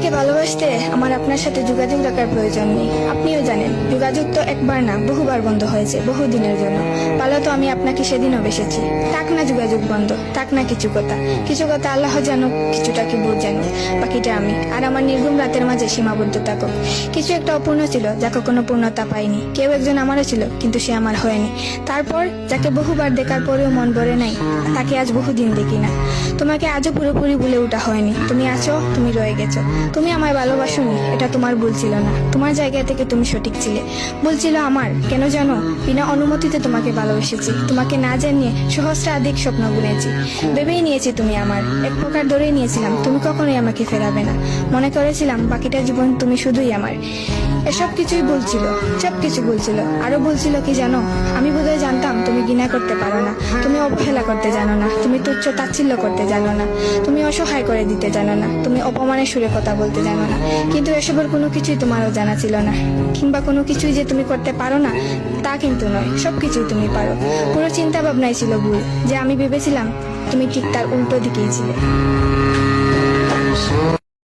আপনাকে ভালোবাসতে আমার আপনার সাথে যোগাযোগ রাখার প্রয়োজন নেই। আপনিও জানেন যোগাযোগ তো একবার না বহুবার বন্ধ হয়েছে, বহুদিনের জন্য। ভালো তো আমি আপনাকে সেদিনও বেসেছি। থাক না যোগাযোগ বন্ধ, থাক না কিছু কথা আল্লাহ জানুক, কিছুটা কি বুঝ জানুক, বাকিটা আমি আর আমার নির্গুম রাতের মাঝে সীমাবদ্ধ থাকুক। কিছু একটা অপূর্ণ ছিল যা কখনো পূর্ণতা পায়নি। কেউ একজন আমারও ছিল, কিন্তু সে আমার হয়নি। তারপর যাকে বহুবার দেখার পরেও মন ভরে নাই, তাকে আজ বহুদিন দেখি না। তোমাকে আজও পুরোপুরি ভুলে ওঠা হয়নি। তুমি আছো, তুমি রয়ে গেছো। তুমি আমায় ভালোবাসোনি, এটা তোমার ভুল ছিল না। তোমার জায়গা থেকে তুমি সঠিক ছিলে। ভুল ছিল আমার। কেন জানো? বিনা অনুমতিতে তোমাকে ভালোবেসেছি। তোমাকে না জানিয়ে সহস্রাধিক স্বপ্ন বুনেছি। ভেবেই নিয়েছি তুমি আমার। এক প্রকার ধরেই নিয়েছিলাম তুমি কখনোই আমাকে ফেরাবে না। মনে করেছিলাম বাকিটা জীবন তুমি শুধুই আমার। এসব কিছুই বলছিল, সব কিছু বলছিল। আরো বলছিল কি জানো? আমি বোধহয় জানতাম তুমি ঘৃণা করতে পারো না, তুমি অবহেলা করতে জানো না, তুমি তুচ্ছ তাচ্ছিল্য করতে জানো না, তুমি অসহায় করে দিতে জানো না, তুমি অপমানের সুরে কথা বলতে জানো না। কিন্তু এসবের কোনো কিছুই তোমারও জানা ছিল না, কিংবা কোনো কিছুই যে তুমি করতে পারো না তা কিন্তু নয়। সবকিছুই তুমি পারো। পুরো চিন্তা ভাবনাই ছিল ভুল। যে আমি ভেবেছিলাম তুমি ঠিক তার উল্টো দিকেই ছিলে।